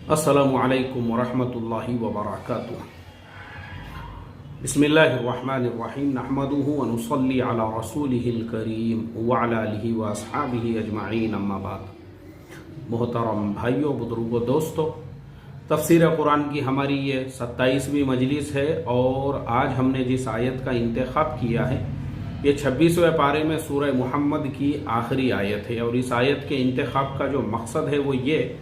अस्सलामु अलैकुम वरहमतुल्लाहि वबरकातुह। बिस्मिल्लाहिर्रहमानिर्रहीम। नहमदुहु व नुसल्ली अला रसूलिहिल करीम व अला आलिहि व अस्हाबिहि अजमाइन, अम्मा बाद। मोहतरम भाइयों, बुजुर्गों, दोस्तों, तफसीर कुरान की हमारी ये 27वीं मजलिस है और आज हमने जिस आयत का इंतखाब किया है ये 26वें पारे में सूरह मुहम्मद की आखिरी आयत है। और इस आयत के इंतखाब का जो मकसद है वो ये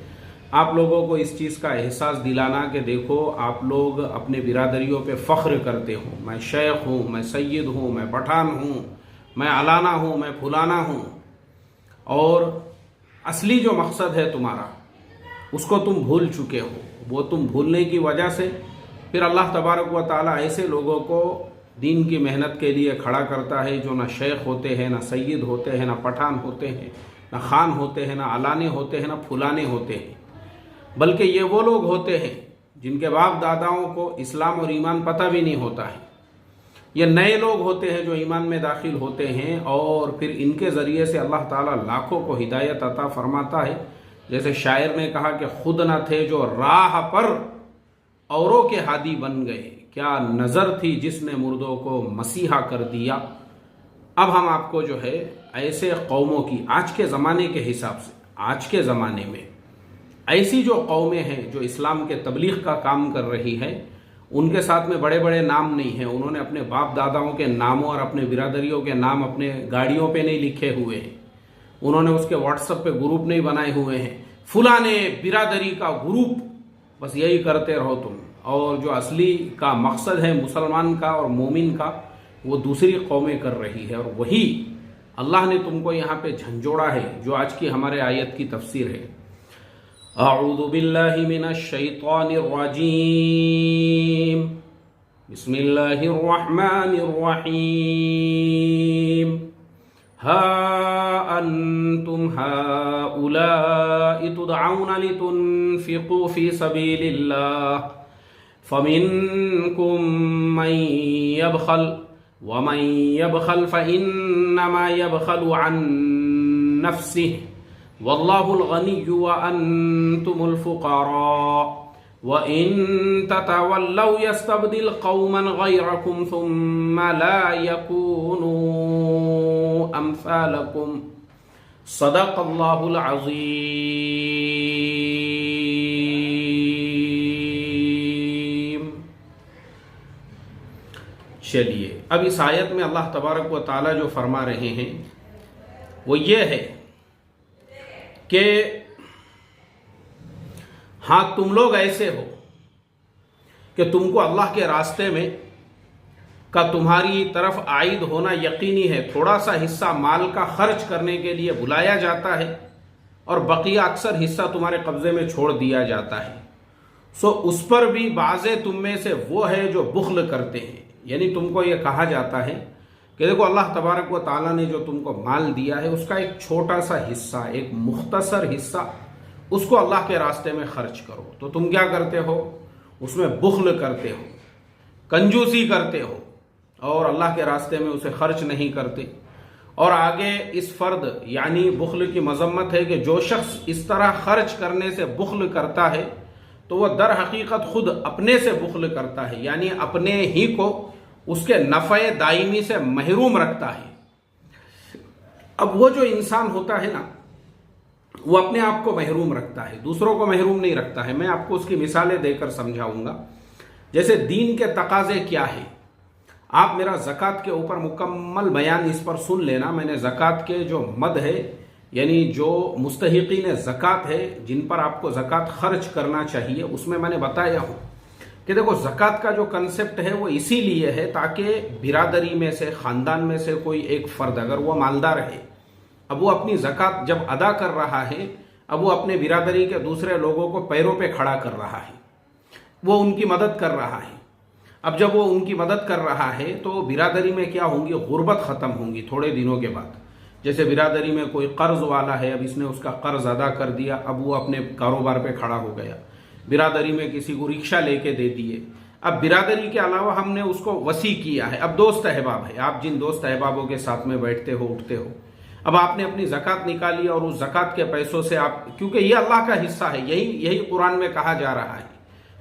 आप लोगों को इस चीज़ का एहसास दिलाना कि देखो, आप लोग अपने बिरादरियों पे फ़ख्र करते हो, मैं शेख हूँ, मैं सैयद हूँ, मैं पठान हूँ, मैं अलाना हूँ, मैं फुलाना हूँ, और असली जो मकसद है तुम्हारा उसको तुम भूल चुके हो। वो तुम भूलने की वजह से फिर अल्लाह तबारक व ताला ऐसे लोगों को दीन की मेहनत के लिए खड़ा करता है जो ना शेख होते हैं, ना सैयद होते हैं, ना पठान होते हैं, ना खान होते हैं, ना अलाने होते हैं, ना फुलाने होते हैं, बल्कि ये वो लोग होते हैं जिनके बाप दादाओं को इस्लाम और ईमान पता भी नहीं होता है। ये नए लोग होते हैं जो ईमान में दाखिल होते हैं और फिर इनके ज़रिए से अल्लाह ताला लाखों को हिदायत अता फरमाता है। जैसे शायर ने कहा कि खुद न थे जो राह पर औरों के हादी बन गए, क्या नज़र थी जिसने मुर्दों को मसीहा कर दिया। अब हम आपको जो है ऐसे कौमों की आज के ज़माने के हिसाब से, आज के ज़माने में ऐसी जो कौमें हैं जो इस्लाम के तबलीग का काम कर रही है, उनके साथ में बड़े बड़े नाम नहीं हैं। उन्होंने अपने बाप दादाओं के नामों और अपने बिरादरियों के नाम अपने गाड़ियों पे नहीं लिखे हुए हैं। उन्होंने उसके व्हाट्सएप पे ग्रुप नहीं बनाए हुए हैं, फुलाने बिरादरी का ग्रुप, बस यही करते रहो तुम। और जो असली का मकसद है मुसलमान का और मोमिन का, वो दूसरी कौमें कर रही है। और वही अल्लाह ने तुमको यहाँ पे झंझोड़ा है जो आज की हमारे आयत की तफसीर है। अऊज़ु बिल्लाहि मिनश शैतानिर रजीम। बिस्मिल्लाहिर रहमानिर रहीम। हा अंतुम हाउलाइ तुदऔना लितुनफिकू फी सबीलिल्लाह फमिनकुम मन यबखल व मन यबखल फइन्नमा यबखलु अन नफ्सिहि वल्लाहुल गनिय्यु व अंतुमुल फुक़रा व इन ततवल्लौ यस्तब्दिल कौमन गैरकुम सुम्मा ला यकूनू अम्सालकुम। सदक़ल्लाहुल अज़ीम। चलिए, अब इस आयत में अल्लाह तबारक व ताला जो फरमा रहे हैं वो ये है कि हाँ, तुम लोग ऐसे हो कि तुमको अल्लाह के रास्ते में का तुम्हारी तरफ आइद होना यकीनी है। थोड़ा सा हिस्सा माल का खर्च करने के लिए बुलाया जाता है और बकिया अक्सर हिस्सा तुम्हारे कब्जे में छोड़ दिया जाता है। सो उस पर भी बाज़े तुम में से वो है जो बुख्ल करते हैं। यानी तुमको ये कहा जाता है कि देखो, अल्लाह तबारक व ताला ने जो तुमको माल दिया है उसका एक छोटा सा हिस्सा, एक मुख्तसर हिस्सा, उसको अल्लाह के रास्ते में खर्च करो। तो तुम क्या करते हो? उसमें बुख्ल करते हो, कंजूसी करते हो और अल्लाह के रास्ते में उसे खर्च नहीं करते। और आगे इस फर्द यानी बुख्ल की मजम्मत है कि जो शख्स इस तरह खर्च करने से बुख्ल करता है तो वह दर हकीकत खुद अपने से बुख्ल करता है, यानी अपने ही को उसके नफ़े दायमी से महरूम रखता है। अब वो जो इंसान होता है ना, वो अपने आप को महरूम रखता है, दूसरों को महरूम नहीं रखता है। मैं आपको उसकी मिसालें देकर समझाऊंगा। जैसे दीन के तकाजे क्या है, आप मेरा ज़कात के ऊपर मुकम्मल बयान इस पर सुन लेना। मैंने ज़कात के जो मद है, यानी जो मुस्तहिकीन ज़कात है, जिन पर आपको ज़कात खर्च करना चाहिए, उसमें मैंने बताया हूँ कि देखो, ज़कात का जो कंसेप्ट है वो इसीलिए है ताकि बिरादरी में से, ख़ानदान में से कोई एक फ़र्द अगर वो मालदार है, अब वो अपनी ज़कात जब अदा कर रहा है, अब वो अपने बिरादरी के दूसरे लोगों को पैरों पे खड़ा कर रहा है, वो उनकी मदद कर रहा है। अब जब वो उनकी मदद कर रहा है तो बिरादरी में क्या होंगी? गुर्बत ख़त्म होंगी थोड़े दिनों के बाद। जैसे बिरादरी में कोई कर्ज़ वाला है, अब इसने उसका कर्ज़ अदा कर दिया, अब वो अपने कारोबार पे खड़ा हो गया। बिरादरी में किसी को रिक्शा लेके दे दिए, अब बिरादरी के अलावा हमने उसको वसी किया है। अब दोस्त अहबाब है, आप जिन दोस्त अहबाबों के साथ में बैठते हो, उठते हो, अब आपने अपनी ज़कात निकाली और उस ज़कात के पैसों से आप, क्योंकि ये अल्लाह का हिस्सा है, यही कुरान में कहा जा रहा है,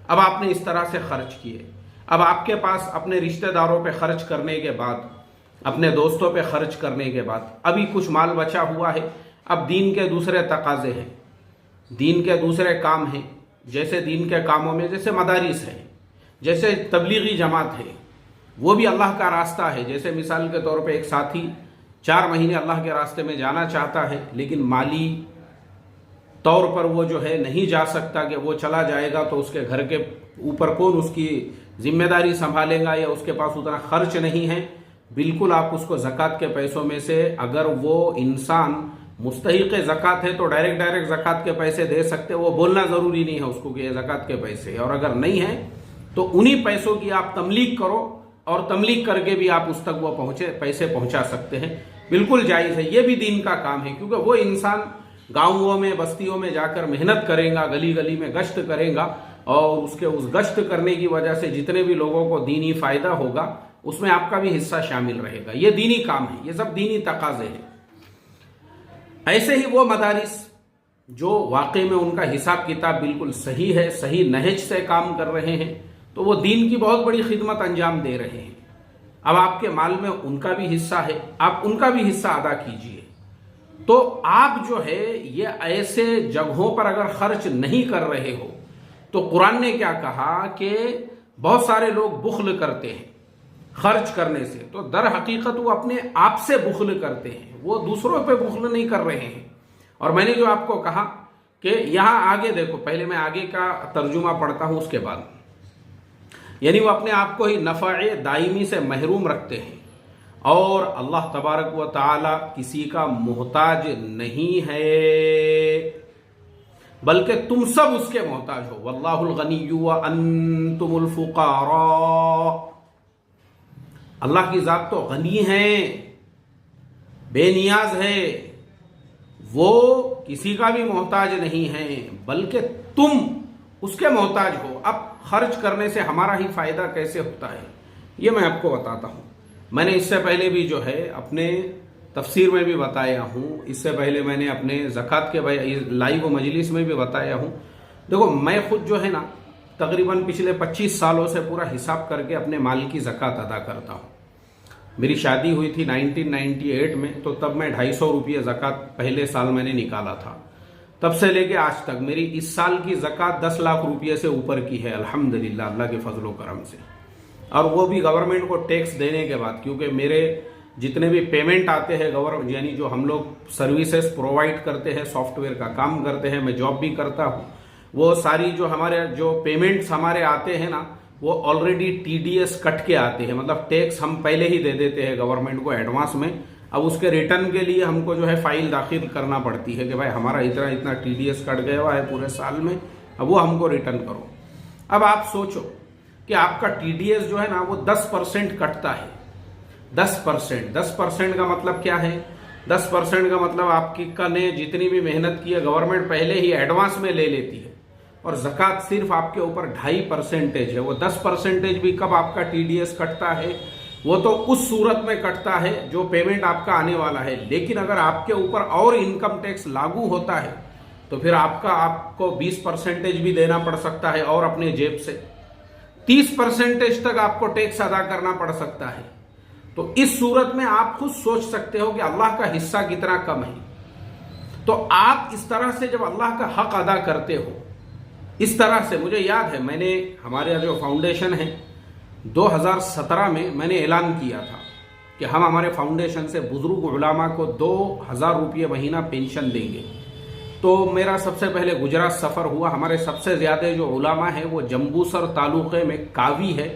अब आपने इस तरह से खर्च किए। अब आपके पास अपने रिश्तेदारों पे खर्च करने के बाद, अपने दोस्तों पे खर्च करने के बाद अभी कुछ माल बचा हुआ है। अब दीन के दूसरे तकाजे हैं, दीन के दूसरे काम हैं, जैसे दीन के कामों में जैसे मदारिस है, जैसे तबलीगी जमात है, वो भी अल्लाह का रास्ता है। जैसे मिसाल के तौर पे एक साथी 4 महीने अल्लाह के रास्ते में जाना चाहता है, लेकिन माली तौर पर वो जो है नहीं जा सकता, कि वो चला जाएगा तो उसके घर के ऊपर कौन उसकी जिम्मेदारी संभालेगा, या उसके पास उतना खर्च नहीं है। बिल्कुल आप उसको ज़कात के पैसों में से, अगर वो इंसान मुस्तहिक़ ज़कात है तो डायरेक्ट ज़कात के पैसे दे सकते, वो बोलना ज़रूरी नहीं है उसको कि ये ज़कात के पैसे, और अगर नहीं है तो उन्हीं पैसों की आप तमलीक करो, और तमलीक करके भी आप उस तक वो पैसे पहुंचा सकते हैं। बिल्कुल जायज़ है, ये भी दीन का काम है, क्योंकि वो इंसान गाँवों में बस्तियों में जाकर मेहनत करेगा, गली गली में गश्त करेगा, और उसके उस गश्त करने की वजह से जितने भी लोगों को दीनी फायदा होगा उसमें आपका भी हिस्सा शामिल रहेगा। ये दीनी काम है, ये सब दीनी तकाजे हैं। ऐसे ही वो मदारिस जो वाकई में उनका हिसाब किताब बिल्कुल सही है, सही नहज से काम कर रहे हैं, तो वो दीन की बहुत बड़ी खिदमत अंजाम दे रहे हैं। अब आपके माल में उनका भी हिस्सा है, आप उनका भी हिस्सा अदा कीजिए। तो आप जो है ये ऐसे जगहों पर अगर खर्च नहीं कर रहे हो, तो कुरान ने क्या कहा कि बहुत सारे लोग बुख्ल करते हैं खर्च करने से, तो दर हकीकत वो अपने आप से बुख्ल करते हैं, वो दूसरों पे बुख्ल नहीं कर रहे हैं। और मैंने जो आपको कहा कि यहां आगे देखो, पहले मैं आगे का तर्जुमा पढ़ता हूं उसके बाद, यानी वो अपने आप को ही नफ़े दायमी से महरूम रखते हैं, और अल्लाह तबारक व तआला किसी का मोहताज नहीं है, बल्कि तुम सब उसके मोहताज हो। वल्लाहुल गनिय्यु व अंतुमुल फुकारा। अल्लाह की जात तो गनी है, बेनियाज है, वो किसी का भी मोहताज नहीं है, बल्कि तुम उसके मोहताज हो। अब खर्च करने से हमारा ही फायदा कैसे होता है, ये मैं आपको बताता हूं। मैंने इससे पहले भी जो है अपने तफसीर में भी बताया हूँ, इससे पहले मैंने अपने ज़कात के लाइव मजलिस में भी बताया हूँ। देखो, मैं खुद जो है ना तकरीबन पिछले 25 सालों से पूरा हिसाब करके अपने माल की ज़कात अदा करता हूँ। मेरी शादी हुई थी 1998 में, तो तब मैं 250 रुपये ज़कात पहले साल मैंने निकाला था। तब से लेके आज तक मेरी इस साल की ज़कात 10 लाख रुपये से ऊपर की है, अल्हम्दुलिल्लाह, अल्लाह के फजल व करम से। और वो भी गवर्नमेंट को टैक्स देने के बाद, क्योंकि मेरे जितने भी पेमेंट आते हैं गवर्नमेंट, यानी जो हम लोग सर्विसेज प्रोवाइड करते हैं, सॉफ्टवेयर का काम करते हैं, मैं जॉब भी करता हूँ, वो सारी जो हमारे जो पेमेंट्स हमारे आते हैं ना, वो ऑलरेडी टीडीएस कट के आते हैं, मतलब टैक्स हम पहले ही दे देते हैं गवर्नमेंट को एडवांस में। अब उसके रिटर्न के लिए हमको जो है फाइल दाखिल करना पड़ती है कि भाई हमारा इतना इतना टीडीएस कट गया हुआ है पूरे साल में, अब वो हमको रिटर्न करो। अब आप सोचो कि आपका टीडीएस जो है ना वो 10% कटता है। 10% का मतलब क्या है? 10% का मतलब आपकी ने जितनी भी मेहनत की है गवर्नमेंट पहले ही एडवांस में ले लेती है, और ज़कात सिर्फ आपके ऊपर 2.5% है। वो 10% भी कब आपका टीडीएस कटता है, वो तो उस सूरत में कटता है जो पेमेंट आपका आने वाला है। लेकिन अगर आपके ऊपर और इनकम टैक्स लागू होता है तो फिर आपको 20% भी देना पड़ सकता है, और अपने जेब से 30% तक आपको टैक्स अदा करना पड़ सकता है। तो इस सूरत में आप खुद सोच सकते हो कि अल्लाह का हिस्सा कितना कम है। तो आप इस तरह से जब अल्लाह का हक अदा करते हो, इस तरह से, मुझे याद है मैंने हमारे जो फाउंडेशन है 2017 में मैंने ऐलान किया था कि हम हमारे फाउंडेशन से बुजुर्ग उलामा को 2000 रुपये महीना पेंशन देंगे। तो मेरा सबसे पहले गुजरात सफ़र हुआ। हमारे सबसे ज़्यादा जो उलामा है वो जम्बूसर तालुक़े में कावी है,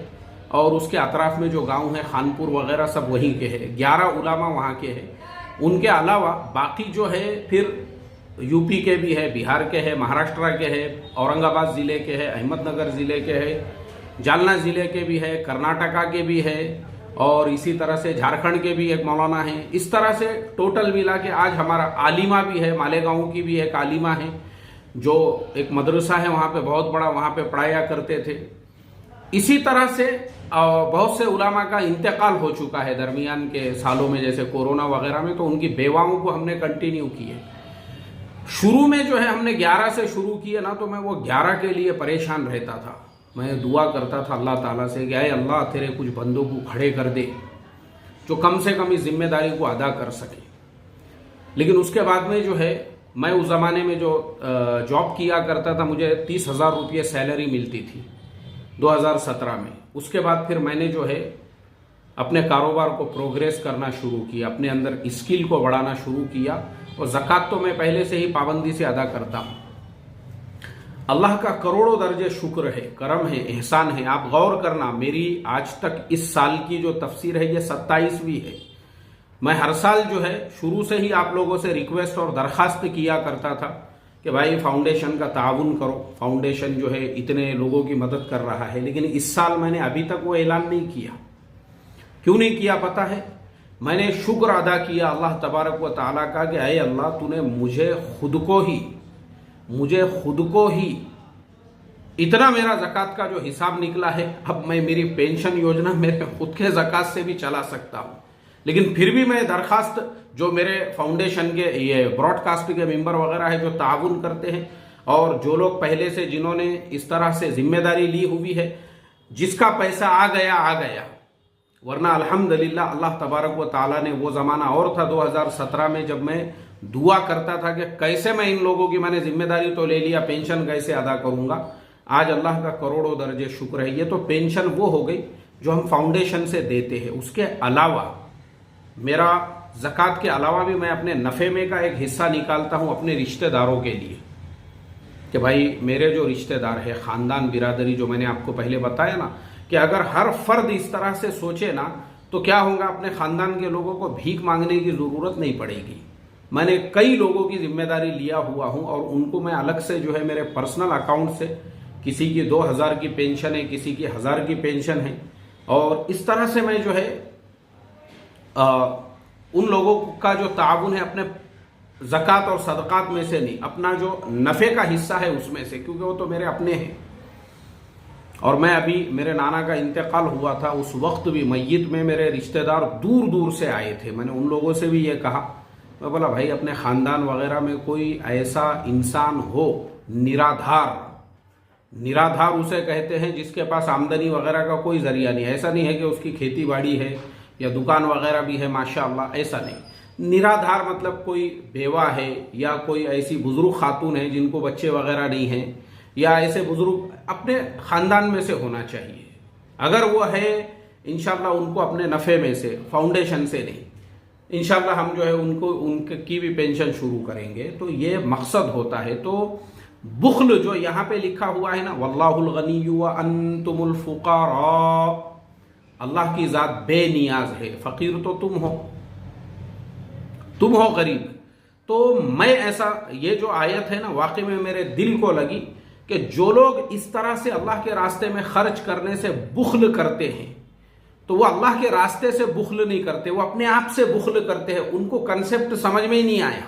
और उसके अतराफ में जो गांव है खानपुर वगैरह सब वहीं के हैं। 11 उलामा वहाँ के हैं। उनके अलावा बाकी जो है फिर यूपी के भी है, बिहार के है, महाराष्ट्र के है, औरंगाबाद ज़िले के है, अहमदनगर ज़िले के है, जालना ज़िले के भी है, कर्नाटका के भी है, और इसी तरह से झारखंड के भी एक मौलाना है। इस तरह से टोटल मिला के आज हमारा आलिमा भी है, मालेगांव की भी एक आलिमा है जो एक मदरसा है वहाँ पे बहुत बड़ा, वहाँ पे पढ़ाया करते थे। इसी तरह से बहुत से उलामा का इंतकाल हो चुका है दरमियान के सालों में, जैसे कोरोना वगैरह में, तो उनकी बेवाओं को हमने कंटिन्यू किए। शुरू में जो है हमने 11 से शुरू किए ना, तो मैं वो 11 के लिए परेशान रहता था। मैं दुआ करता था अल्लाह ताला से कि अय अल्लाह तेरे कुछ बंदों को खड़े कर दे जो कम से कम इस जिम्मेदारी को अदा कर सके। लेकिन उसके बाद में जो है, मैं उस ज़माने में जो जॉब किया करता था, मुझे 30,000 रुपये सैलरी मिलती थी 2017 में। उसके बाद फिर मैंने जो है अपने कारोबार को प्रोग्रेस करना शुरू किया, अपने अंदर स्किल को बढ़ाना शुरू किया, और ज़कात तो मैं पहले से ही पाबंदी से अदा करता हूँ। अल्लाह का करोड़ों दर्जे शुक्र है, करम है, एहसान है। आप गौर करना, मेरी आज तक इस साल की जो तफसीर है ये 27वीं है। मैं हर साल जो है शुरू से ही आप लोगों से रिक्वेस्ट और दरखास्त किया करता था कि भाई फाउंडेशन का ताउन करो, फाउंडेशन जो है इतने लोगों की मदद कर रहा है। लेकिन इस साल मैंने अभी तक वो ऐलान नहीं किया। क्यों नहीं किया पता है? मैंने शुक्र अदा किया अल्लाह तबारक व तआला का कि अय अल्लाह तूने मुझे खुद को ही इतना मेरा ज़कात का जो हिसाब निकला है, अब मैं मेरी पेंशन योजना मेरे खुद के ज़कात से भी चला सकता हूँ। लेकिन फिर भी मैं दरखास्त जो मेरे फाउंडेशन के ये ब्रॉडकास्ट के मेंबर वगैरह है जो ताउन करते हैं, और जो लोग पहले से जिन्होंने इस तरह से जिम्मेदारी ली हुई है, जिसका पैसा आ गया, वरना अल्हम्दुलिल्लाह अल्लाह तबारक व ताला ने, वो ज़माना और था 2017 में, जब मैं दुआ करता था कि कैसे मैं इन लोगों की, मैंने जिम्मेदारी तो ले लिया, पेंशन कैसे अदा करूंगा। आज अल्लाह का करोड़ों दर्जे शुक्र है। ये तो पेंशन वो हो गई जो हम फाउंडेशन से देते हैं। उसके अलावा मेरा ज़कात के अलावा भी मैं अपने नफ़े में का एक हिस्सा निकालता हूँ अपने रिश्तेदारों के लिए, कि भाई मेरे जो रिश्तेदार है, ख़ानदान बिरादरी, जो मैंने आपको पहले बताया ना, कि अगर हर फर्द इस तरह से सोचे ना, तो क्या होगा, अपने ख़ानदान के लोगों को भीख मांगने की ज़रूरत नहीं पड़ेगी। मैंने कई लोगों की जिम्मेदारी लिया हुआ हूँ, और उनको मैं अलग से जो है मेरे पर्सनल अकाउंट से, किसी की 2000 की पेंशन है, किसी की 1000 की पेंशन है, और इस तरह से मैं जो है उन लोगों का जो ताउन है अपने ज़कात और सदक़ात में से नहीं, अपना जो नफ़े का हिस्सा है उसमें से, क्योंकि वो तो मेरे अपने हैं। और मैं अभी, मेरे नाना का इंतकाल हुआ था, उस वक्त भी मय्यत में मेरे रिश्तेदार दूर दूर से आए थे। मैंने उन लोगों से भी ये कहा, मैं बोला भाई अपने ख़ानदान वगैरह में कोई ऐसा इंसान हो, निराधार उसे कहते हैं जिसके पास आमदनी वगैरह का कोई जरिया नहीं। ऐसा नहीं है कि उसकी खेती बाड़ी है या दुकान वगैरह भी है माशाअल्लाह, ऐसा नहीं। निराधार मतलब कोई बेवा है, या कोई ऐसी बुजुर्ग खातून है जिनको बच्चे वगैरह नहीं हैं, या ऐसे बुजुर्ग अपने ख़ानदान में से होना चाहिए। अगर वो है, इंशाअल्लाह उनको अपने नफ़े में से, फाउंडेशन से नहीं, इंशाअल्लाह हम जो है उनको, उनकी भी पेंशन शुरू करेंगे। तो ये मकसद होता है। तो बुख्ल जो यहाँ पे लिखा हुआ है ना, वल्लाहुल गनिय्यु व अंतुमुल फुकारा, अल्लाह की ज़ात बेनियाज है, फ़कीर तो तुम हो गरीब। तो मैं ऐसा, ये जो आयत है ना, वाकई में मेरे दिल को लगी कि जो लोग इस तरह से अल्लाह के रास्ते में खर्च करने से बुख्ल करते हैं, तो वो अल्लाह के रास्ते से बुख्ल नहीं करते, वो अपने आप से बुख्ल करते हैं। उनको कंसेप्ट समझ में ही नहीं आया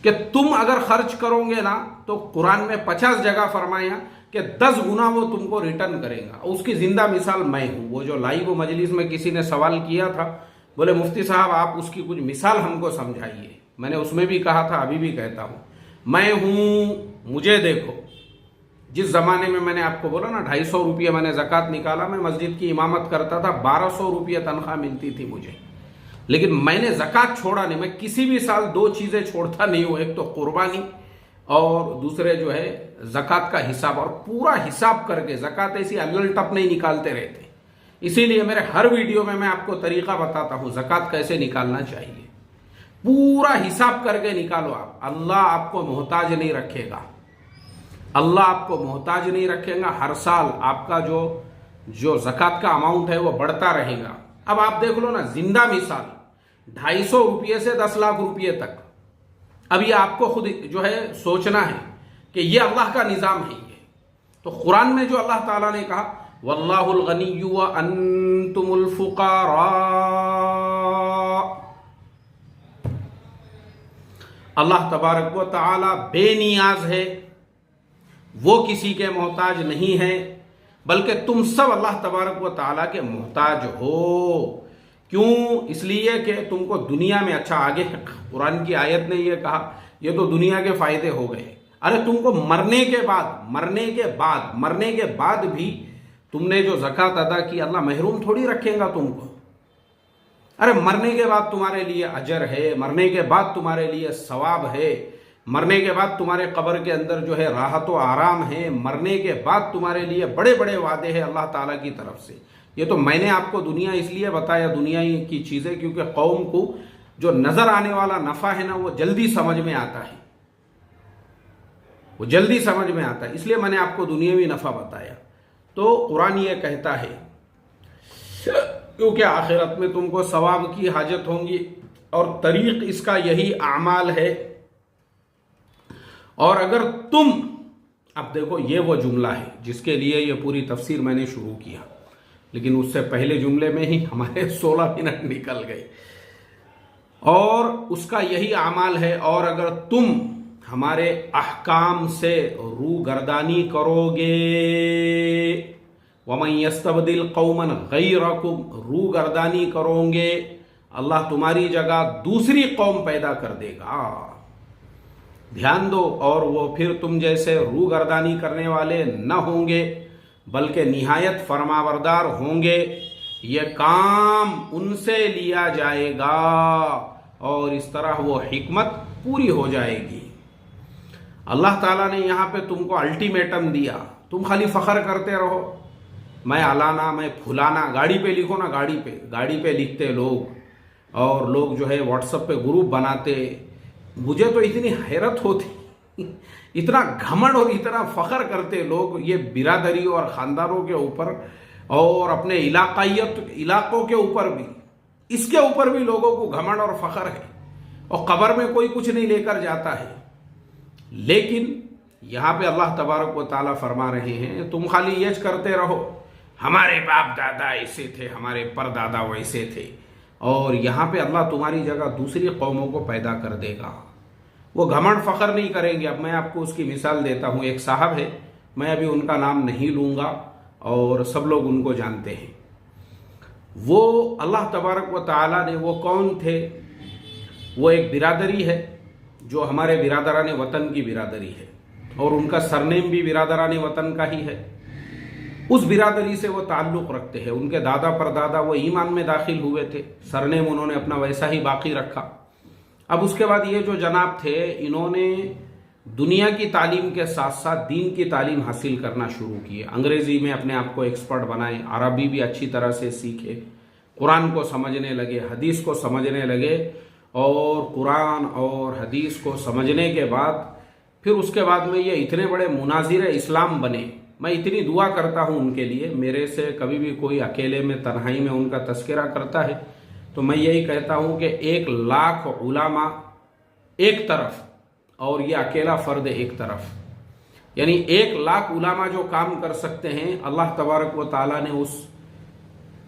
कि तुम अगर खर्च करोगे ना, तो कुरान में 50 जगह फरमाया कि 10 गुना वो तुमको रिटर्न करेगा। उसकी जिंदा मिसाल मैं हूं। वो जो लाइव मजलिस में किसी ने सवाल किया था, बोले मुफ्ती साहब आप उसकी कुछ मिसाल हमको समझाइए। मैंने उसमें भी कहा था, अभी भी कहता हूं, मैं हूं, मुझे देखो। जिस जमाने में मैंने आपको बोला ना 250 रुपये मैंने ज़कात निकाला, मैं मस्जिद की इमामत करता था, 1200 रुपये तनख्वाह मिलती थी मुझे। लेकिन मैंने ज़कात छोड़ा नहीं। मैं किसी भी साल 2 चीज़ें छोड़ता नहीं हूँ, एक तो कुर्बानी और दूसरे जो है ज़कात का हिसाब। और पूरा हिसाब करके, ज़कात ऐसी अल्लल टप नहीं निकालते रहते। इसीलिए मेरे हर वीडियो में मैं आपको तरीका बताता हूँ ज़कात कैसे निकालना चाहिए। पूरा हिसाब करके निकालो आप, अल्लाह आपको मोहताज नहीं रखेगा। अल्लाह आपको मोहताज नहीं रखेगा। हर साल आपका जो ज़कात का अमाउंट है वो बढ़ता रहेगा। अब आप देख लो ना, जिंदा मिसाल 250 रुपये से 10 लाख रुपये तक। अब ये आपको खुद जो है सोचना है कि ये अल्लाह का निज़ाम है। ये तो कुरान में जो अल्लाह ताला ने कहा, वल्लाहुल गनिय्यु व अंतुमुल फुकारा, अल्लाह तबारक व तआला बेनियाज है, वो किसी के मोहताज नहीं है। बल्कि तुम सब अल्लाह तबारक व तआला के मोहताज हो। क्यों? इसलिए कि तुमको दुनिया में, अच्छा आगे कुरान की आयत ने यह कहा, ये तो दुनिया के फायदे हो गए। अरे तुमको मरने के बाद भी तुमने जो ज़कात अदा की, अल्लाह महरूम थोड़ी रखेगा तुमको। अरे मरने के बाद तुम्हारे लिए अजर है, मरने के बाद तुम्हारे लिए सवाब है, मरने के बाद तुम्हारे कब्र के अंदर जो है राहत व आराम है, मरने के बाद तुम्हारे लिए बड़े बड़े वादे हैं अल्लाह ताला की तरफ से। ये तो मैंने आपको दुनिया इसलिए बताया, दुनिया की चीज़ें, क्योंकि कौम को जो नज़र आने वाला नफ़ा है ना, वो जल्दी समझ में आता है, वो जल्दी समझ में आता है, इसलिए मैंने आपको दुनियावी नफ़ा बताया। तो कुरान ये कहता है क्योंकि आखिरत में तुमको सवाब की हाजत होंगी और तरीक़ इसका यही आमाल है। और अगर तुम, अब देखो ये वो जुमला है जिसके लिए ये पूरी तफसीर मैंने शुरू किया, लेकिन उससे पहले जुमले में ही हमारे 16 मिनट निकल गए। और उसका यही आमाल है, और अगर तुम हमारे अहकाम से रूगर्दानी करोगे, वमन यस्तबदिल कौमन गैरकुम, रूगर्दानी करोगे, अल्लाह तुम्हारी जगह दूसरी कौम पैदा कर देगा। ध्यान दो, और वो फिर तुम जैसे रूगर्दानी करने वाले न होंगे, बल्कि निहायत फरमाबरदार होंगे। ये काम उनसे लिया जाएगा और इस तरह वो हिकमत पूरी हो जाएगी। अल्लाह ताला ने यहाँ पे तुमको अल्टीमेटम दिया, तुम खाली फ़ख्र करते रहो, मैं अलाना, मैं फुलाना, गाड़ी पे लिखो ना, गाड़ी पे लिखते लोग, और लोग जो है व्हाट्सएप पे ग्रुप बनाते। मुझे तो इतनी हैरत होती, इतना घमंड और इतना फ़ख्र करते लोग ये बिरादरी और ख़ानदानों के ऊपर और अपने इलाकों के ऊपर भी, इसके ऊपर भी लोगों को घमंड और फ़ख्र है, और कब्र में कोई कुछ नहीं लेकर जाता है। लेकिन यहाँ पे अल्लाह तबारक व ताला फरमा रहे हैं, तुम खाली ये करते रहो, हमारे बाप दादा ऐसे थे, हमारे परदादा वैसे थे, और यहाँ पे अल्लाह तुम्हारी जगह दूसरी कौमों को पैदा कर देगा। वो घमंड फ़ख्र नहीं करेंगे। अब मैं आपको उसकी मिसाल देता हूँ। एक साहब है, मैं अभी उनका नाम नहीं लूँगा और सब लोग उनको जानते हैं। वो अल्लाह तबारक व ताला ने, वो कौन थे? वो एक बिरादरी है जो हमारे बिरादरान वतन की बिरादरी है, और उनका सरनेम भी बिरादरान वतन का ही है। उस बिरादरी से वो ताल्लुक़ रखते हैं। उनके दादा परदादा वो ईमान में दाखिल हुए थे, सरनेम उन्होंने अपना वैसा ही बाकी रखा। अब उसके बाद ये जो जनाब थे, इन्होंने दुनिया की तालीम के साथ साथ दीन की तालीम हासिल करना शुरू किए। अंग्रेज़ी में अपने आप को एक्सपर्ट बनाए, अरबी भी अच्छी तरह से सीखे, कुरान को समझने लगे, हदीस को समझने लगे, और कुरान और हदीस को समझने के बाद फिर उसके बाद में ये इतने बड़े मुनाजिर इस्लाम बने। मैं इतनी दुआ करता हूँ उनके लिए। मेरे से कभी भी कोई अकेले में तन्हाई में उनका तस्करा करता है तो मैं यही कहता हूँ कि 1,00,000 उलामा एक तरफ और ये अकेला फ़र्द एक तरफ, यानी 1,00,000 उलामा जो काम कर सकते हैं, अल्लाह तबारक व ताला ने उस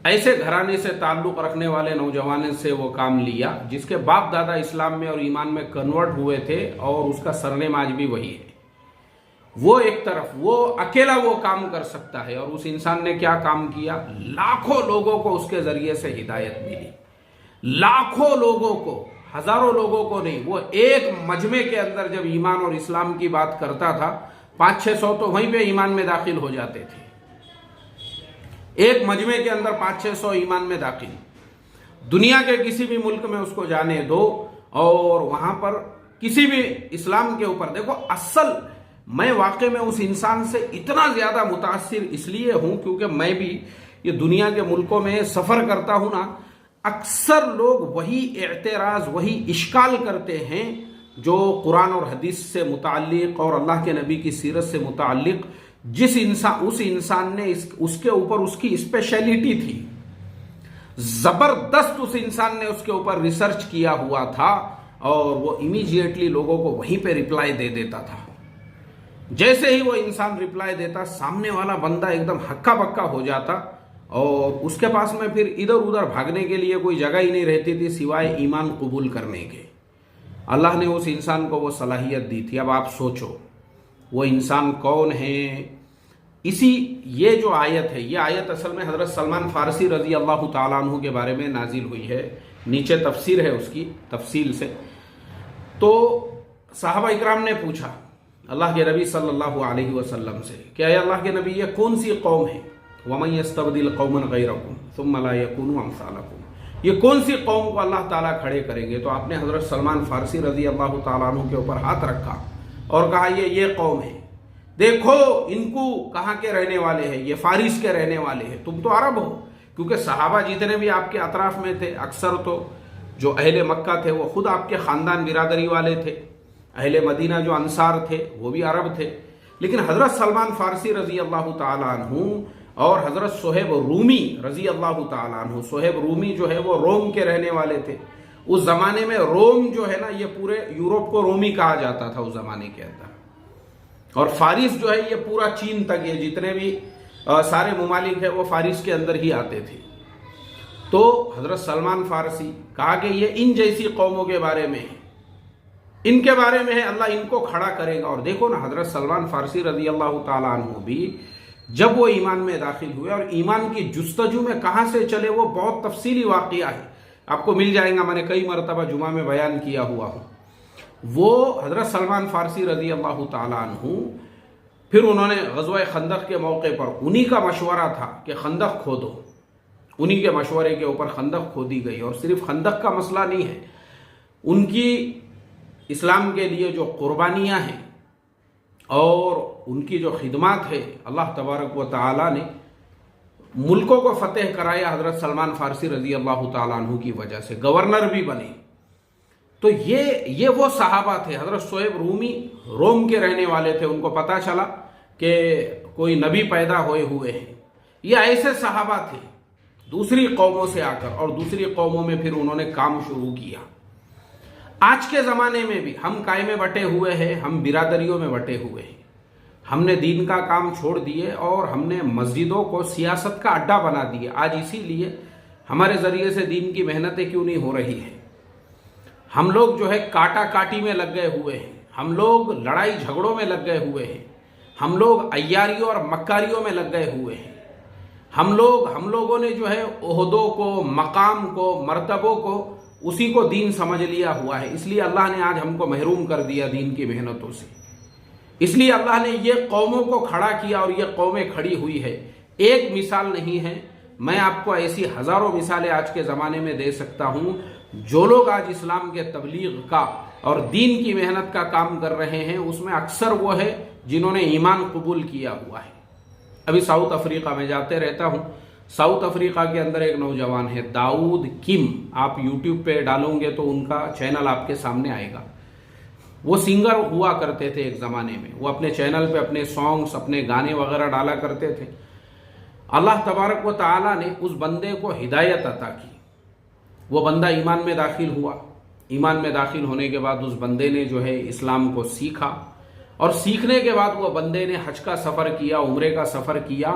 ऐसे घराने से ताल्लुक़ रखने वाले नौजवान से वो काम लिया जिसके बाप दादा इस्लाम में और ईमान में कन्वर्ट हुए थे, और उसका सरनेम आज भी वही है। वो एक तरफ, वो अकेला वो काम कर सकता है, और उस इंसान ने क्या काम किया? लाखों लोगों को उसके ज़रिए से हिदायत मिली, लाखों लोगों को, हज़ारों लोगों को नहीं। वो एक मजमे के अंदर जब ईमान और इस्लाम की बात करता था, 500-600 तो वहीं पे ईमान में दाखिल हो जाते थे। एक मजमे के अंदर 500-600 ईमान में दाखिल। दुनिया के किसी भी मुल्क में उसको जाने दो, और वहां पर किसी भी इस्लाम के ऊपर देखो। असल मैं वाकई में उस इंसान से इतना ज़्यादा मुतासिर इसलिए हूँ क्योंकि मैं भी ये दुनिया के मुल्कों में सफ़र करता हूँ ना, अक्सर लोग वही एतराज़, वही इश्काल करते हैं जो कुरान और हदीस से मुताल्लिक़ और अल्लाह के नबी की सीरत से मुताल्लिक़ जिस इंसान, उस इंसान ने उसके ऊपर उसकी स्पेशलिटी थी, ज़बरदस्त उस इंसान ने उसके ऊपर रिसर्च किया हुआ था, और वो इमीडिएटली लोगों को वहीं पे रिप्लाई दे देता था। जैसे ही वो इंसान रिप्लाई देता, सामने वाला बंदा एकदम हक्का बक्का हो जाता, और उसके पास में फिर इधर उधर भागने के लिए कोई जगह ही नहीं रहती थी सिवाय ईमान कबूल करने के। अल्लाह ने उस इंसान को वो सलाहियत दी थी। अब आप सोचो वो इंसान कौन है? इसी ये जो आयत है, ये आयत असल में हज़रत सलमान फ़ारसी रज़ी अल्लाह ताला अन्हु के बारे में नाजिल हुई है। नीचे तफसीर है उसकी तफसील से। तो सहाबा इकराम ने पूछा अल्लाह के नबी सल्लल्लाहु अलैहि वसल्लम से, क्या अल्लाह के नबी ये कौन सी कौम है? वमन यस्तबदिल कौमन गैरकुम सुम्मा ला यकूनु अमसालकुम, ये कौन सी कौम को अल्लाह ताला खड़े करेंगे? तो आपने हज़रत सलमान फ़ारसी रज़ी अल्लाह ताला अन्हु के ऊपर हाथ रखा और कहा ये कौम है, देखो इनको कहाँ के रहने वाले हैं, ये फारिस के रहने वाले हैं, तुम तो अरब हो। क्योंकि सहाबा जितने भी आपके अतराफ में थे, अक्सर तो जो अहले मक्का थे वो खुद आपके ख़ानदान बिरादरी वाले थे। अहले मदीना जो अंसार थे वो भी अरब थे। लेकिन हज़रत सलमान फ़ारसी रज़ी अल्लाह ताला अन्हु और हज़रत सोहेब रूमी रज़ी अल्लाह ताला अन्हु, सोहेब रूमी जो है वो रोम के रहने वाले थे। उस ज़माने में रोम जो है ना, ये पूरे यूरोप को रोमी कहा जाता था उस ज़माने के अंदर। और फारिस जो है ये पूरा चीन तक, ये जितने भी सारे ममालिक है वो फारिस के अंदर ही आते थे। तो हज़रत सलमान फ़ारसी कहा कि ये इन जैसी कौमों के बारे में है, इनके बारे में है, अल्लाह इनको खड़ा करेगा। और देखो ना, हज़रत सलमान फ़ारसी रज़ी अल्लाह ताला अन्हु भी जब वो ईमान में दाखिल हुए और ईमान की जुस्तजू में कहाँ से चले, वो बहुत तफसीली वाक़या है, आपको मिल जाएगा। मैंने कई मरतबा जुमा में बयान किया हुआ हूँ। वो हज़रत सलमान फ़ारसी रज़ी अल्लाह ताला अन्हु, फिर उन्होंने ग़ज़वा खंदक के मौके पर उन्हीं का मशवरा था कि खंदक खोदो, उन्हीं के मशवरे के ऊपर खंदक खोदी गई। और सिर्फ खंदक का मसला नहीं है, उनकी इस्लाम के लिए जो कुर्बानियाँ हैं और उनकी जो खिदमत है, अल्लाह तबारक व तआला ने मुल्कों को फ़तेह कराया हज़रत सलमान फ़ारसी रज़ी अल्लाह ताला अन्हु की वजह से, गवर्नर भी बने। तो ये वो सहाबा थे। हज़रत सोहेब रूमी रोम के रहने वाले थे, उनको पता चला कि कोई नबी पैदा हुए हैं। ये ऐसे सहाबा थे दूसरी कौमों से आकर, और दूसरी कौमों में फिर उन्होंने काम शुरू किया। आज के ज़माने में भी हम काय में बटे हुए हैं, हम बिरादरियों में बटे हुए हैं। हमने दीन का काम छोड़ दिए और हमने मस्जिदों को सियासत का अड्डा बना दिया। आज इसीलिए हमारे ज़रिए से दीन की मेहनतें क्यों नहीं हो रही हैं। हम लोग जो है काटा काटी में लग गए हुए हैं, हम लोग लड़ाई झगड़ों में लग गए हुए हैं, हम लोग अय्यारियों और मक्कारियों में लग गए हुए हैं। हम लोगों ने जो है ओहदों को, मकाम को, मर्तबों को, उसी को दीन समझ लिया हुआ है। इसलिए अल्लाह ने आज हमको महरूम कर दिया दीन की मेहनतों से। इसलिए अल्लाह ने ये कौमों को खड़ा किया और ये कौमें खड़ी हुई है। एक मिसाल नहीं है, मैं आपको ऐसी हज़ारों मिसालें आज के ज़माने में दे सकता हूँ। जो लोग आज इस्लाम के तबलीग का और दीन की मेहनत का काम कर रहे हैं, उसमें अक्सर वो है जिन्होंने ईमान कबूल किया हुआ है। अभी साउथ अफ्रीका में जाते रहता हूँ, साउथ अफ्रीका के अंदर एक नौजवान है दाऊद किम, आप यूट्यूब पे डालोगे तो उनका चैनल आपके सामने आएगा। वो सिंगर हुआ करते थे एक ज़माने में, वो अपने चैनल पे अपने सॉन्ग्स, अपने गाने वगैरह डाला करते थे। अल्लाह तबारक व तआला ने उस बंदे को हिदायत अता की, वो बंदा ईमान में दाखिल हुआ। ईमान में दाखिल होने के बाद उस बंदे ने जो है इस्लाम को सीखा, और सीखने के बाद वो बंदे ने हज का सफ़र किया, उम्रे का सफ़र किया,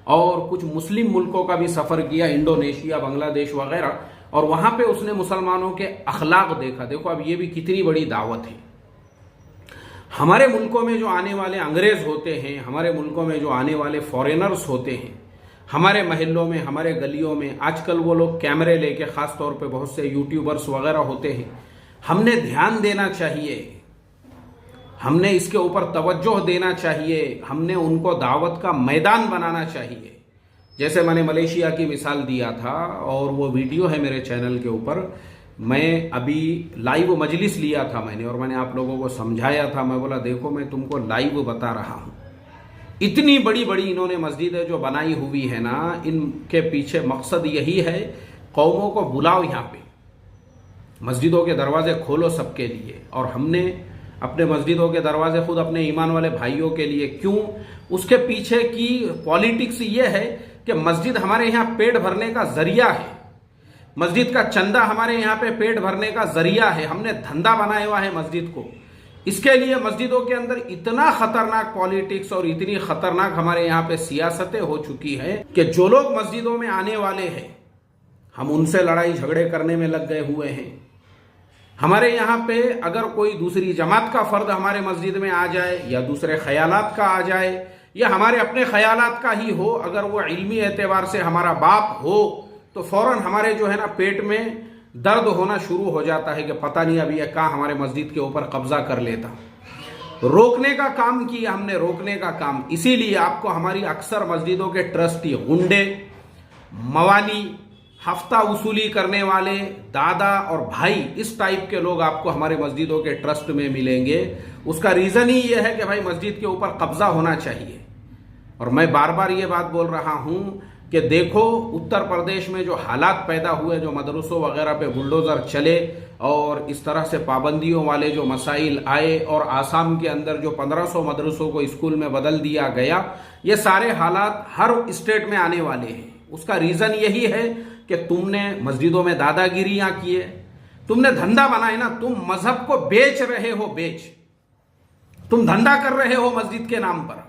और कुछ मुस्लिम मुल्कों का भी सफ़र किया, इंडोनेशिया, बांग्लादेश वगैरह। और वहाँ पे उसने मुसलमानों के अखलाक देखा। देखो अब ये भी कितनी बड़ी दावत है। हमारे मुल्कों में जो आने वाले अंग्रेज़ होते हैं, हमारे मुल्कों में जो आने वाले फॉरेनर्स होते हैं, हमारे महल्लों में, हमारे गलियों में आजकल वो लोग कैमरे लेके, ख़ास तौर पे बहुत से यूट्यूबर्स वगैरह होते हैं। हमने ध्यान देना चाहिए, हमने इसके ऊपर तवज्जो देना चाहिए, हमने उनको दावत का मैदान बनाना चाहिए। जैसे मैंने मलेशिया की मिसाल दिया था, और वो वीडियो है मेरे चैनल के ऊपर। मैं अभी लाइव मजलिस लिया था मैंने, और मैंने आप लोगों को समझाया था। मैं बोला देखो मैं तुमको लाइव बता रहा हूँ, इतनी बड़ी बड़ी इन्होंने मस्जिदें जो बनाई हुई है ना, इनके पीछे मकसद यही है कौमों को बुलाओ यहाँ पे, मस्जिदों के दरवाजे खोलो सबके लिए। और हमने अपने मस्जिदों के दरवाजे खुद अपने ईमान वाले भाइयों के लिए क्यों, उसके पीछे की पॉलिटिक्स ये है कि मस्जिद हमारे यहाँ पेट भरने का जरिया है, मस्जिद का चंदा हमारे यहाँ पे पेट भरने का जरिया है। हमने धंधा बनाया हुआ है मस्जिद को। इसके लिए मस्जिदों के अंदर इतना खतरनाक पॉलिटिक्स और इतनी खतरनाक हमारे यहाँ पे सियासतें हो चुकी हैं कि जो लोग मस्जिदों में आने वाले हैं, हम उनसे लड़ाई झगड़े करने में लग गए हुए हैं। हमारे यहाँ पे अगर कोई दूसरी जमात का फर्द हमारे मस्जिद में आ जाए, या दूसरे ख्यालात का आ जाए, या हमारे अपने ख्यालात का ही हो, अगर वो इल्मी एतबार से हमारा बाप हो तो फौरन हमारे जो है ना पेट में दर्द होना शुरू हो जाता है कि पता नहीं अभी यह कहाँ हमारे मस्जिद के ऊपर कब्जा कर लेता। रोकने का काम किया हमने, रोकने का काम। इसीलिए आपको हमारी अक्सर मस्जिदों के ट्रस्टी, गुंडे, मवाली, हफ्ता वसूली करने वाले दादा और भाई, इस टाइप के लोग आपको हमारे मस्जिदों के ट्रस्ट में मिलेंगे। उसका रीज़न ही यह है कि भाई मस्जिद के ऊपर कब्जा होना चाहिए। और मैं बार बार ये बात बोल रहा हूं कि देखो उत्तर प्रदेश में जो हालात पैदा हुए, जो मदरसों वगैरह पे बुलडोज़र चले और इस तरह से पाबंदियों वाले जो मसाइल आए, और आसाम के अंदर जो 1500 मदरसों को स्कूल में बदल दिया गया, ये सारे हालात हर स्टेट में आने वाले हैं। उसका रीज़न यही है कि तुमने मस्जिदों में दादागिरियां किए, तुमने धंधा बनाए ना, तुम मजहब को बेच रहे हो, तुम धंधा कर रहे हो मस्जिद के नाम पर।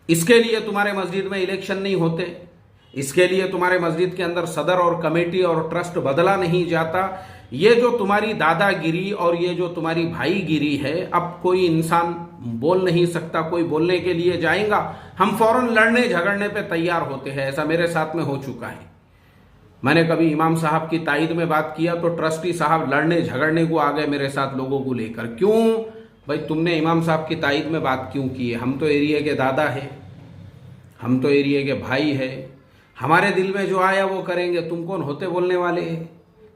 इसके लिए तुम्हारे मस्जिद में इलेक्शन नहीं होते, इसके लिए तुम्हारे मस्जिद के अंदर सदर और कमेटी और ट्रस्ट बदला नहीं जाता। ये जो तुम्हारी दादागिरी और ये जो तुम्हारी भाईगिरी है, अब कोई इंसान बोल नहीं सकता, कोई बोलने के लिए जाएगा हम फौरन लड़ने झगड़ने पे तैयार होते हैं। ऐसा मेरे साथ में हो चुका है। मैंने कभी इमाम साहब की तायद में बात किया तो ट्रस्टी साहब लड़ने झगड़ने को आ गए मेरे साथ लोगों को लेकर। क्यों भाई, तुमने इमाम साहब की तायद में बात क्यों की है? हम तो एरिया के दादा है, हम तो एरिया के भाई है, हमारे दिल में जो आया वो करेंगे। तुम कौन होते बोलने वाले?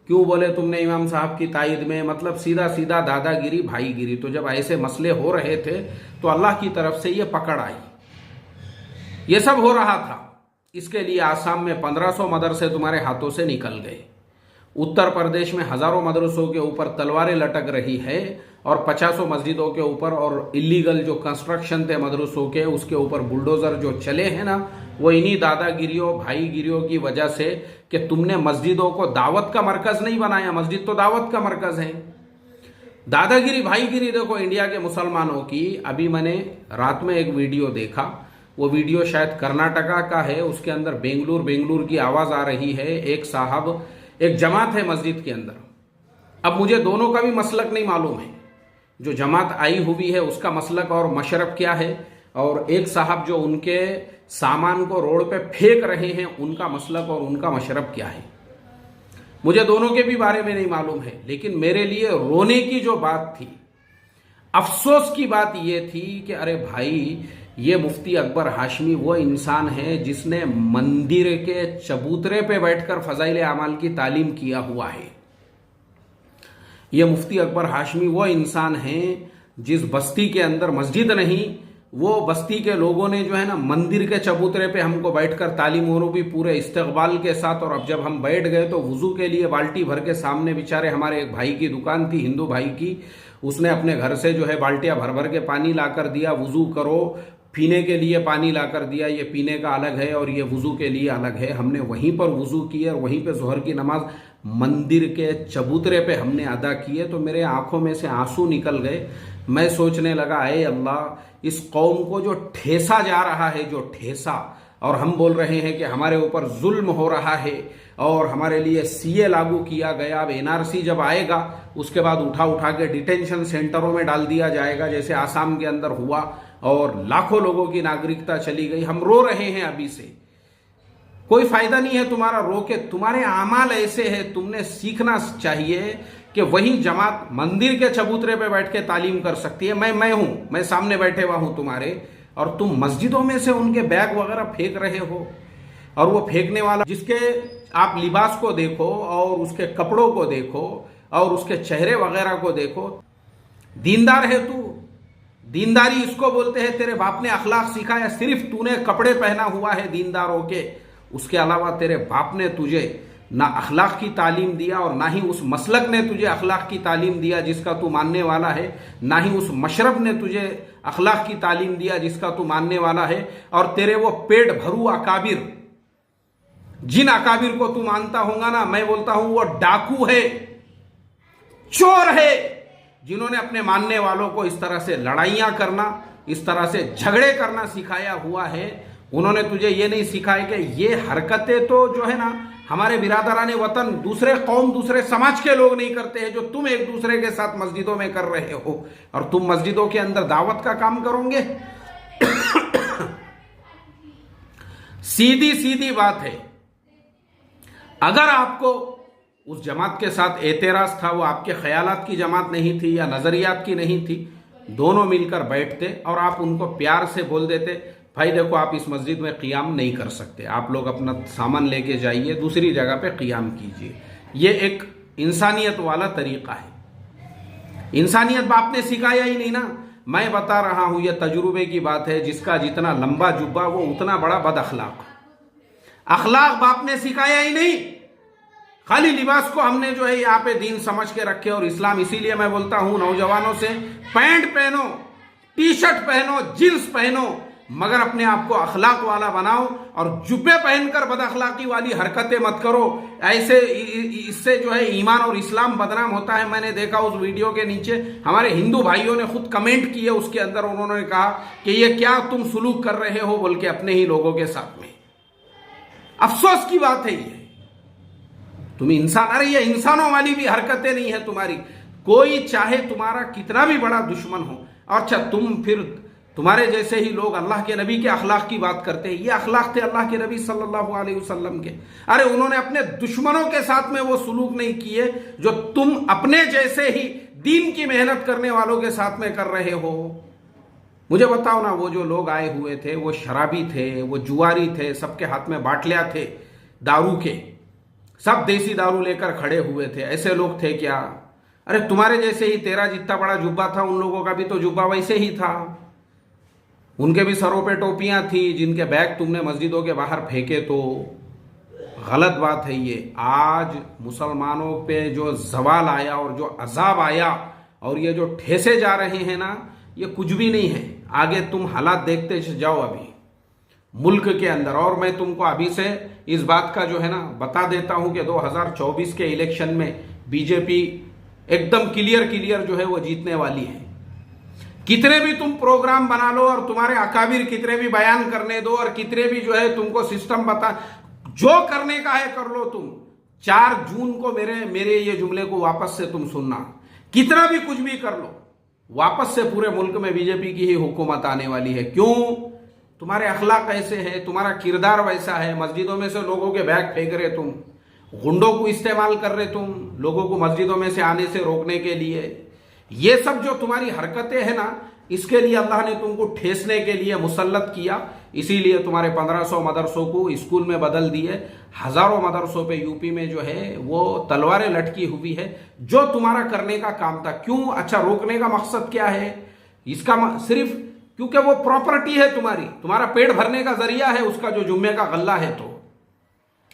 क्यों बोले तुमने इमाम साहब की तायद में? मतलब सीधा सीधा दादागिरी, भाईगिरी। तो जब ऐसे मसले हो रहे थे तो अल्लाह की तरफ से ये पकड़ आई, ये सब हो रहा था। इसके लिए आसाम में 1500 मदरसे तुम्हारे हाथों से निकल गए। उत्तर प्रदेश में हजारों मदरसों के ऊपर तलवारें लटक रही है और 50 मस्जिदों के ऊपर और इलीगल जो कंस्ट्रक्शन थे मदरसों के, उसके ऊपर बुलडोजर जो चले हैं ना, वो इन्हीं दादागिरियों, भाईगिरियों की वजह से कि तुमने मस्जिदों को दावत का मरकज नहीं बनाया। मस्जिद तो दावत का मरकज है। दादागिरी, भाईगिरी देखो इंडिया के मुसलमानों की। अभी मैंने रात में एक वीडियो देखा, वो वीडियो शायद कर्नाटका का है, उसके अंदर बेंगलुरु की आवाज आ रही है। एक साहब, एक जमात है मस्जिद के अंदर। अब मुझे दोनों का भी मसलक नहीं मालूम है, जो जमात आई हुई है उसका मसलक और मशरब क्या है, और एक साहब जो उनके सामान को रोड पे फेंक रहे हैं उनका मसलक और उनका मशरब क्या है। मुझे दोनों के भी बारे में नहीं मालूम है। लेकिन मेरे लिए रोने की जो बात थी, अफसोस की बात यह थी कि अरे भाई, ये मुफ्ती अकबर हाशमी वो इंसान है जिसने मंदिर के चबूतरे पे बैठकर फजाइल आमाल की तालीम किया हुआ है। ये मुफ्ती अकबर हाशमी वो इंसान है जिस बस्ती के अंदर मस्जिद नहीं, वो बस्ती के लोगों ने जो है ना मंदिर के चबूतरे पे हमको बैठकर तालीम, और भी पूरे इस्तकबाल के साथ। और अब जब हम बैठ गए तो वुजू के लिए बाल्टी भर के सामने बेचारे हमारे एक भाई की दुकान थी, हिंदू भाई की, उसने अपने घर से जो है बाल्टियां भर भर के पानी लाकर दिया, वुजू करो, पीने के लिए पानी लाकर दिया। ये पीने का अलग है और ये वुजू के लिए अलग है। हमने वहीं पर वुजू किए और वहीं पे जोहर की नमाज मंदिर के चबूतरे पे हमने अदा किए। तो मेरे आंखों में से आंसू निकल गए। मैं सोचने लगा, ऐ अल्लाह, इस कौम को जो ठेसा जा रहा है, जो ठेसा, और हम बोल रहे हैं कि हमारे ऊपर जुल्म हो रहा है और हमारे लिए सीए लागू किया गया। अब एनआरसी जब आएगा उसके बाद उठा उठा के डिटेंशन सेंटरों में डाल दिया जाएगा, जैसे आसाम के अंदर हुआ, और लाखों लोगों की नागरिकता चली गई। हम रो रहे हैं अभी से। कोई फायदा नहीं है तुम्हारा रो के। तुम्हारे आमाल ऐसे है, तुमने सीखना चाहिए कि वही जमात मंदिर के चबूतरे पे बैठ के तालीम कर सकती है। मैं हूं, मैं सामने बैठे हुआ हूं तुम्हारे, और तुम मस्जिदों में से उनके बैग वगैरह फेंक रहे हो। और वो फेंकने वाला, जिसके आप लिबास को देखो और उसके कपड़ों को देखो और उसके चेहरे वगैरह को देखो, दीनदार है तू। दीनदारी इसको बोलते हैं तेरे बाप ने अखलाक सिखाया। सिर्फ तूने कपड़े पहना हुआ है दीनदारों के, उसके अलावा तेरे बाप ने तुझे ना अखलाक की तालीम दिया और ना ही उस मसलक ने तुझे अखलाक की तालीम दिया जिसका तू मानने वाला है, ना ही उस मशरब ने तुझे अखलाक की तालीम दिया जिसका तू मानने वाला है। और तेरे वो पेट भरू अकाबिर, जिन अकाबिर को तू मानता होगा ना, मैं बोलता हूं वो डाकू है, चोर है, जिन्होंने अपने मानने वालों को इस तरह से लड़ाइयां करना, इस तरह से झगड़े करना सिखाया हुआ है। उन्होंने तुझे ये नहीं सिखाया कि ये हरकतें तो जो है ना हमारे बिरादरान वतन, दूसरे कौम, दूसरे समाज के लोग नहीं करते हैं, जो तुम एक दूसरे के साथ मस्जिदों में कर रहे हो। और तुम मस्जिदों के अंदर दावत का काम करोगे सीधी सीधी बात है, अगर आपको उस जमात के साथ एतराज था, वो आपके ख्यालात की जमात नहीं थी या नजरियात की नहीं थी, दोनों मिलकर बैठते और आप उनको प्यार से बोल देते, भाई देखो आप इस मस्जिद में क़ियाम नहीं कर सकते, आप लोग अपना सामान लेके जाइए, दूसरी जगह पे क़ियाम कीजिए। ये एक इंसानियत वाला तरीका है। इंसानियत बाप ने सिखाया ही नहीं ना। मैं बता रहा हूं, यह तजुर्बे की बात है, जिसका जितना लंबा जुब्बा वो उतना बड़ा बद अखलाक। अखलाक बाप ने सिखाया ही नहीं, खाली लिबास को हमने जो है यहाँ पे दीन समझ के रखे और इस्लाम। इसीलिए मैं बोलता हूं नौजवानों से, पैंट पहनो, टी शर्ट पहनो, जींस पहनो, मगर अपने आप को अखलाक वाला बनाओ और जुब्बे पहनकर बद अखलाकी वाली हरकतें मत करो। ऐसे इससे जो है ईमान और इस्लाम बदनाम होता है। मैंने देखा उस वीडियो के नीचे हमारे हिंदू भाइयों ने खुद कमेंट किए, उसके अंदर उन्होंने कहा कि ये क्या तुम सुलूक कर रहे हो बोल के अपने ही लोगों के साथ में। अफसोस की बात है ये, तुम इंसान, अरे ये इंसानों वाली भी हरकतें नहीं है तुम्हारी। कोई चाहे तुम्हारा कितना भी बड़ा दुश्मन हो, अच्छा तुम फिर तुम्हारे जैसे ही लोग अल्लाह के नबी के अखलाक की बात करते हैं। ये अखलाक थे अल्लाह के नबी सल्लल्लाहु अलैहि वसल्लम के। अरे उन्होंने अपने दुश्मनों के साथ में वो सुलूक नहीं किए जो तुम अपने जैसे ही दीन की मेहनत करने वालों के साथ में कर रहे हो। मुझे बताओ ना, वो जो लोग आए हुए थे वो शराबी थे, वो जुआरी थे, सबके हाथ में बाटलियां थे दारू के, सब देसी दारू लेकर खड़े हुए थे। ऐसे लोग थे क्या? अरे तुम्हारे जैसे ही, तेरा जितना बड़ा जुब्बा था उन लोगों का भी तो जुब्बा वैसे ही था, उनके भी सरों पे टोपियां थी, जिनके बैग तुमने मस्जिदों के बाहर फेंके तो गलत बात है ये। आज मुसलमानों पे जो जवाल आया और जो अजाब आया और ये जो ठेसे जा रहे हैं ना, ये कुछ भी नहीं है। आगे तुम हालात देखते जाओ अभी मुल्क के अंदर। और मैं तुमको अभी से इस बात का जो है ना बता देता हूं कि 2024 के इलेक्शन में बीजेपी एकदम क्लियर जो है वो जीतने वाली है। कितने भी तुम प्रोग्राम बना लो और तुम्हारे अकाबिर कितने भी बयान करने दो और कितने भी जो है तुमको सिस्टम बता, जो करने का है कर लो तुम। 4 जून को मेरे ये जुमले को वापस से तुम सुनना, कितना भी कुछ भी कर लो, वापस से पूरे मुल्क में बीजेपी की ही हुकूमत आने वाली है। क्यों? तुम्हारे अखलाक ऐसे है, तुम्हारा किरदार वैसा है। मस्जिदों में से लोगों के बैग फेंक रहे तुम, गुंडों को इस्तेमाल कर रहे तुम लोगों को मस्जिदों में से आने से रोकने के लिए। ये सब जो तुम्हारी हरकतें हैं ना, इसके लिए अल्लाह ने तुमको ठेसने के लिए मुसल्लत किया। इसीलिए तुम्हारे 1500 मदरसों को स्कूल में बदल दिए, हजारों मदरसों पे यूपी में जो है वो तलवारें लटकी हुई है, जो तुम्हारा करने का काम था। क्यों? अच्छा, रोकने का मकसद क्या है इसका? सिर्फ क्योंकि वो प्रॉपर्टी है तुम्हारी, तुम्हारा पेट भरने का जरिया है, उसका जो जुम्मे का गल्ला है तो,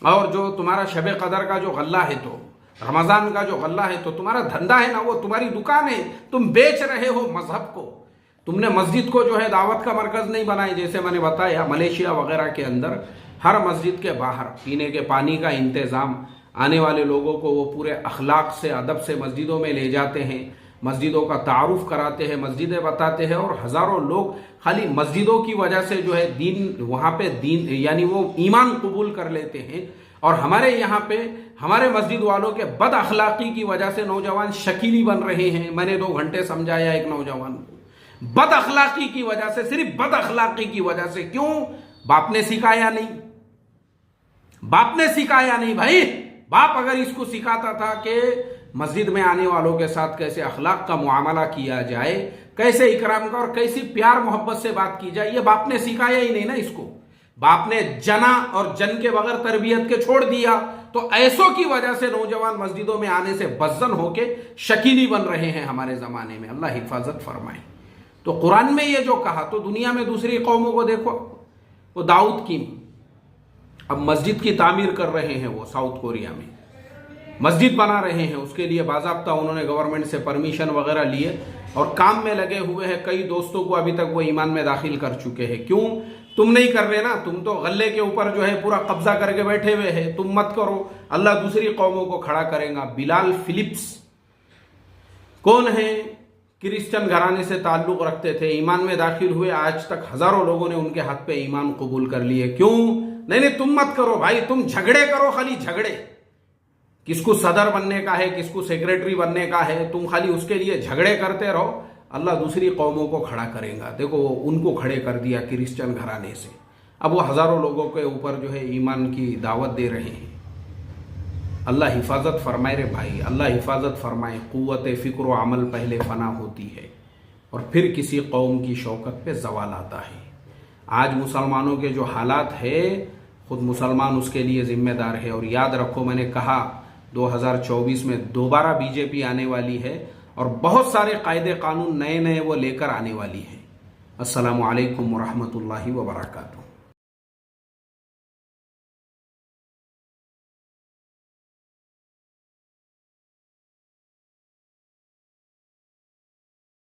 और जो तुम्हारा शबे कदर का जो गल्ला है तो, रमजान का जो गल्ला है तो, तुम्हारा धंधा है ना, वो तुम्हारी दुकान है। तुम बेच रहे हो मजहब को। तुमने मस्जिद को जो है दावत का मरकज नहीं बनाई। जैसे मैंने बताया मलेशिया वगैरह के अंदर हर मस्जिद के बाहर पीने के पानी का इंतजाम, आने वाले लोगों को वो पूरे अखलाक से अदब से मस्जिदों में ले जाते हैं, मस्जिदों का तारुफ कराते हैं, मस्जिदें बताते हैं। और हजारों लोग खाली मस्जिदों की वजह से जो है दीन, वहां पे दीन यानी वो ईमान कबूल कर लेते हैं। और हमारे यहाँ पे हमारे मस्जिद वालों के बद अखलाकी की वजह से नौजवान शकीली बन रहे हैं। मैंने 2 घंटे समझाया एक नौजवान को, बद अखलाकी की वजह से, सिर्फ बद अखलाकी की वजह से। क्यों? बाप ने सिखाया नहीं, बाप ने सिखाया नहीं भाई। बाप अगर इसको सिखाता था कि मस्जिद में आने वालों के साथ कैसे अखलाक का मुआमला किया जाए, कैसे इकराम का और कैसी प्यार मोहब्बत से बात की जाए, ये बाप ने सिखाया ही नहीं ना इसको। बाप ने जना और जन के बगैर तरबियत के छोड़ दिया। तो ऐसों की वजह से नौजवान मस्जिदों में आने से बज्जन होके शकीली बन रहे हैं हमारे जमाने में। अल्लाह हिफाजत फरमाए। तो कुरान में ये जो कहा, तो दुनिया में दूसरी कौमों को देखो, वो दाऊद की अब मस्जिद की तामीर कर रहे हैं, वो साउथ कोरिया में मस्जिद बना रहे हैं। उसके लिए बाज़ाब्ता उन्होंने गवर्नमेंट से परमिशन वगैरह लिए और काम में लगे हुए हैं। कई दोस्तों को अभी तक वो ईमान में दाखिल कर चुके हैं। क्यों? तुम नहीं कर रहे ना, तुम तो गल्ले के ऊपर जो है पूरा कब्जा करके बैठे हुए हैं। तुम मत करो, अल्लाह दूसरी कौमों को खड़ा करेगा। बिलाल फिलिप्स कौन है? क्रिश्चियन घराने से ताल्लुक रखते थे, ईमान में दाखिल हुए, आज तक हजारों लोगों ने उनके हाथ पे ईमान कबूल कर लिए। क्यों? नहीं, तुम मत करो भाई, तुम झगड़े करो, खाली झगड़े। किसको सदर बनने का है, किसको सेक्रेटरी बनने का है, तुम खाली उसके लिए झगड़े करते रहो, अल्लाह दूसरी कौमों को खड़ा करेगा। देखो उनको खड़े कर दिया क्रिश्चियन घराने से। अब वो हज़ारों लोगों के ऊपर जो है ईमान की दावत दे रहे हैं। अल्लाह हिफाजत फरमाए रे भाई, अल्लाह हिफाजत फरमाए। क़ुव्वत फ़िक्र व अमल पहले फ़ना होती है और फिर किसी कौम की शौकत पे ज़वाल आता है। आज मुसलमानों के जो हालात है खुद मुसलमान उसके लिए ज़िम्मेदार है। और याद रखो, मैंने कहा 2024 में दोबारा बीजेपी आने वाली है और बहुत सारे कायदे कानून नए नए वो लेकर आने वाली है। अस्सलामु अलैकुम व रहमतुल्लाहि व बरकातुहू।